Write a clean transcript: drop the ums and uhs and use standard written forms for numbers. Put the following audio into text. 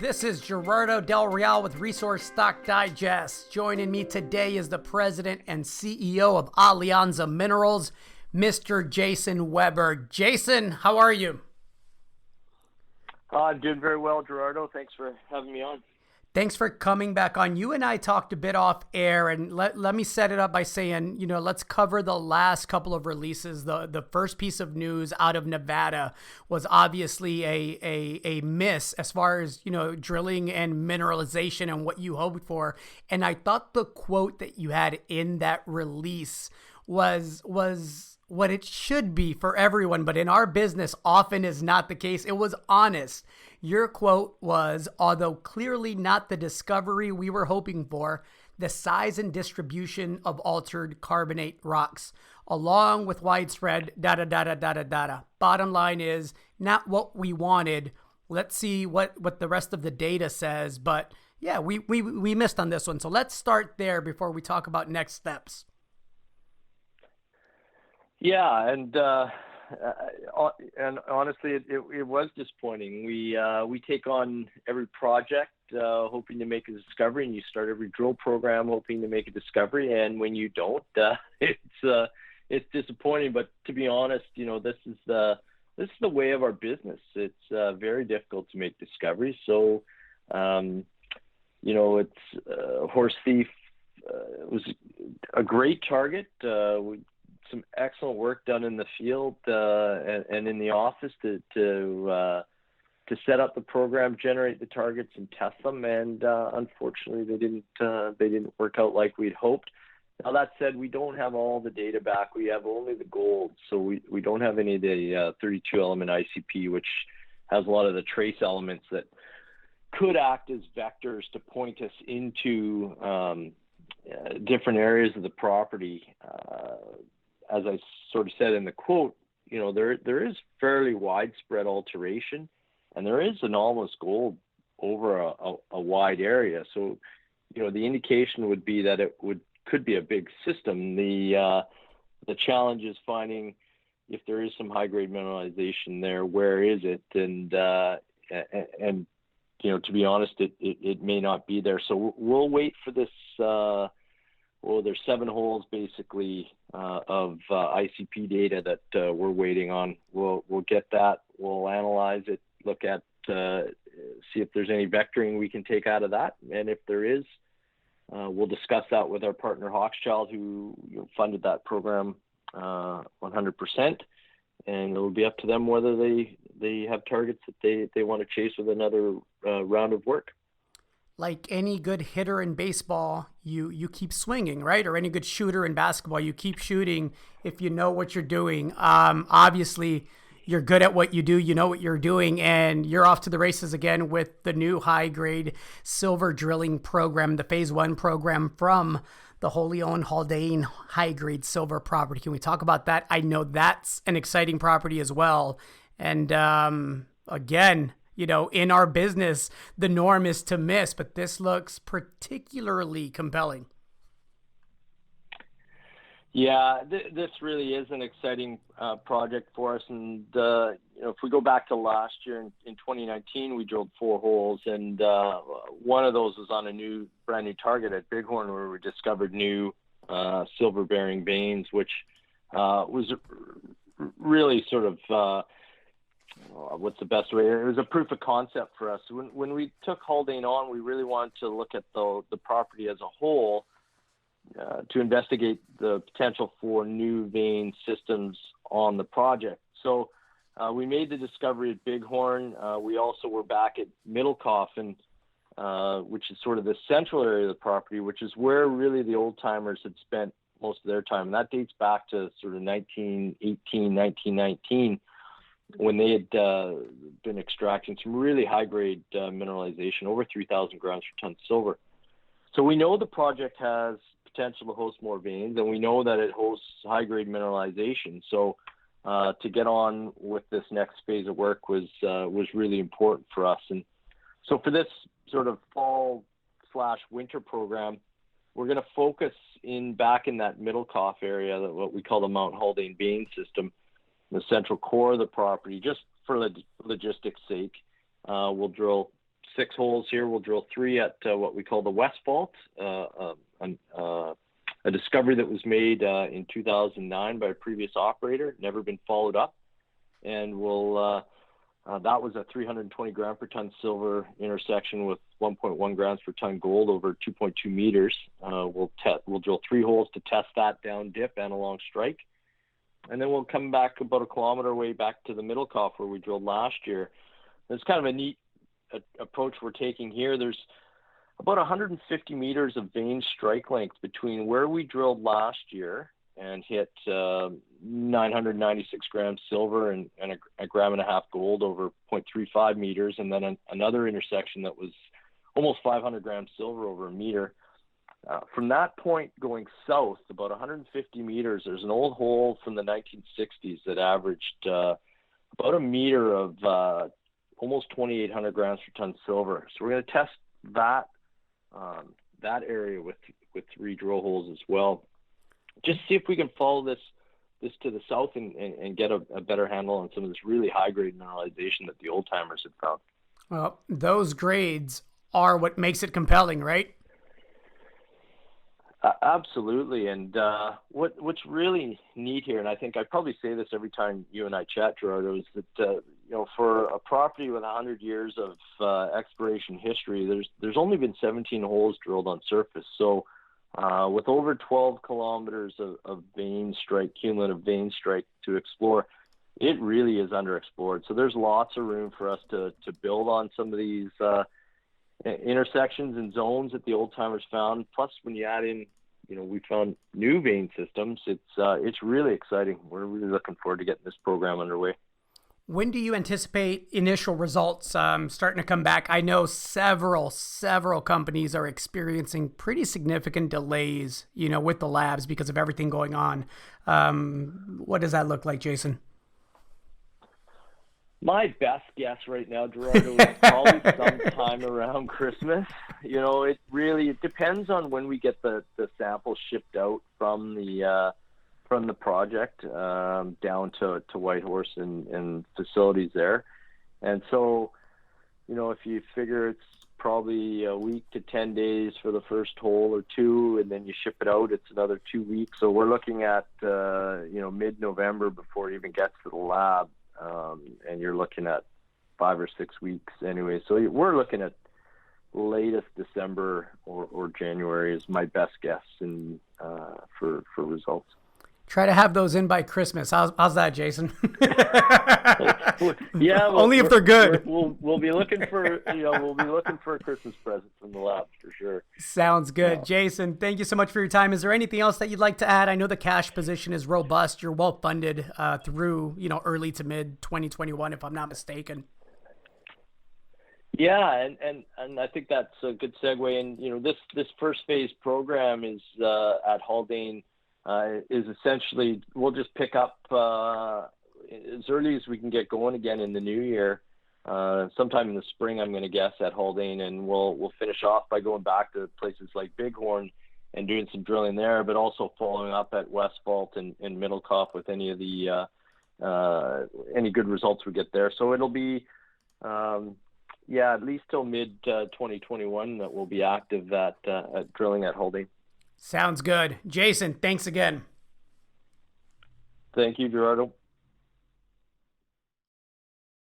This is Gerardo Del Real with Resource Stock Digest. Joining me today is the president and CEO of Alianza Minerals, Mr. Jason Weber. Jason, how are you? I'm doing very well, Gerardo. Thanks for having me on. Thanks for coming back on. You and I talked a bit off air, and let me set it up by saying, let's cover the last couple of releases. The first piece of news out of Nevada was obviously a miss as far as, drilling and mineralization and what you hoped for. And I thought the quote that you had in that release was what it should be for everyone, but in our business often is not the case. It was honest. Your quote was, although clearly not the discovery we were hoping for, the size and distribution of altered carbonate rocks, along with widespread data. Bottom line is not what we wanted. Let's see what the rest of the data says. But yeah, we missed on this one. So let's start there before we talk about next steps. Yeah, and honestly, it was disappointing. We take on every project hoping to make a discovery, and you start every drill program hoping to make a discovery. And when you don't, it's disappointing. But to be honest, this is the way of our business. It's very difficult to make discoveries. So, it's Horse Thief was a great target. Some excellent work done in the field and in the office to set up the program, generate the targets, and test them. And unfortunately, they didn't work out like we'd hoped. Now that said, we don't have all the data back. We have only the gold, so we don't have any of the 32 element ICP, which has a lot of the trace elements that could act as vectors to point us into different areas of the property. As I sort of said in the quote, there is fairly widespread alteration, and there is anomalous gold over a wide area. So, the indication would be that could be a big system. The challenge is finding if there is some high grade mineralization there, where is it? And to be honest, it may not be there. So we'll wait for this. There's 7 holes basically of ICP data that we're waiting on. We'll get that. We'll analyze it, look at, see if there's any vectoring we can take out of that. And if there is, we'll discuss that with our partner Hochschild, who funded that program 100%. And it'll be up to them whether they have targets that they want to chase with another round of work. Like any good hitter in baseball, you keep swinging, right? Or any good shooter in basketball, you keep shooting if you know what you're doing. Obviously, you're good at what you do. You know what you're doing, and you're off to the races again with the new high-grade silver drilling program, the Phase 1 program from the wholly owned Haldane high-grade silver property. Can we talk about that? I know that's an exciting property as well. And again, in our business, the norm is to miss, but this looks particularly compelling. Yeah, this really is an exciting project for us. And, if we go back to last year in 2019, we drilled 4 holes, and one of those was on a brand new target at Bighorn, where we discovered new silver-bearing veins, which was really sort of what's the best way? It was a proof of concept for us. When we took Haldane on, we really wanted to look at the property as a whole to investigate the potential for new vein systems on the project. So we made the discovery at Bighorn. We also were back at Middle Coffin, which is sort of the central area of the property, which is where really the old timers had spent most of their time. And that dates back to sort of 1918, 1919. When they had been extracting some really high-grade mineralization, over 3,000 grams per ton silver. So we know the project has potential to host more veins, and we know that it hosts high-grade mineralization. So to get on with this next phase of work was really important for us. And so for this sort of fall/winter program, we're going to focus back in that Middle Coff area, what we call the Mount Haldane vein system, the central core of the property, just for logistics sake. We'll drill 6 holes here. We'll drill 3 at what we call the West Fault, a discovery that was made in 2009 by a previous operator, never been followed up. And that was a 320 gram per ton silver intersection with 1.1 grams per ton gold over 2.2 meters. We'll drill 3 holes to test that down dip and along strike. And then we'll come back about a kilometer away back to the Middlecoff where we drilled last year. It's kind of a neat approach we're taking here. There's about 150 meters of vein strike length between where we drilled last year and hit 996 grams silver and a gram and a half gold over 0.35 meters, and then another intersection that was almost 500 grams silver over a meter. From that point going south, about 150 meters, there's an old hole from the 1960s that averaged about a meter of almost 2,800 grams per ton silver. So we're going to test that area with 3 drill holes as well. Just see if we can follow this to the south and get a better handle on some of this really high-grade mineralization that the old-timers had found. Well, those grades are what makes it compelling, right? Absolutely. And what's really neat here, and I think I probably say this every time you and I chat, Gerardo, is that for a property with 100 years of exploration history, there's only been 17 holes drilled on surface. So with over 12 kilometers of vein strike, cumulative vein strike to explore, it really is underexplored. So there's lots of room for us to build on some of these intersections and zones that the old timers found. Plus, when you add in, we found new vein systems. It's really exciting. We're really looking forward to getting this program underway. When do you anticipate initial results starting to come back? I know several companies are experiencing pretty significant delays, with the labs because of everything going on. What does that look like, Jason? My best guess right now, Gerardo, is probably sometime around Christmas. It depends on when we get the samples shipped out from the project down to Whitehorse and facilities there. And so, if you figure it's probably a week to 10 days for the first hole or 2, and then you ship it out, it's another 2 weeks. So we're looking at, mid-November before it even gets to the lab. And you're looking at 5 or 6 weeks anyway. So we're looking at latest December or January is my best guess for results. Try to have those in by Christmas. How's that, Jason? Yeah, only if they're good. We'll be looking for a Christmas present from the lab for sure. Sounds good, Jason. Thank you so much for your time. Is there anything else that you'd like to add? I know the cash position is robust. You're well funded through early to mid 2021, if I'm not mistaken. Yeah, and I think that's a good segue. And this first phase program is at Haldane. Is essentially we'll just pick up as early as we can get going again in the new year, sometime in the spring, I'm going to guess, at Haldane, and we'll finish off by going back to places like Bighorn and doing some drilling there, but also following up at West Fault and Middlecoff with any of the any good results we get there. So it'll be at least till mid 2021 that we'll be active at drilling at Haldane. Sounds good. Jason, thanks again. Thank you, Gerardo.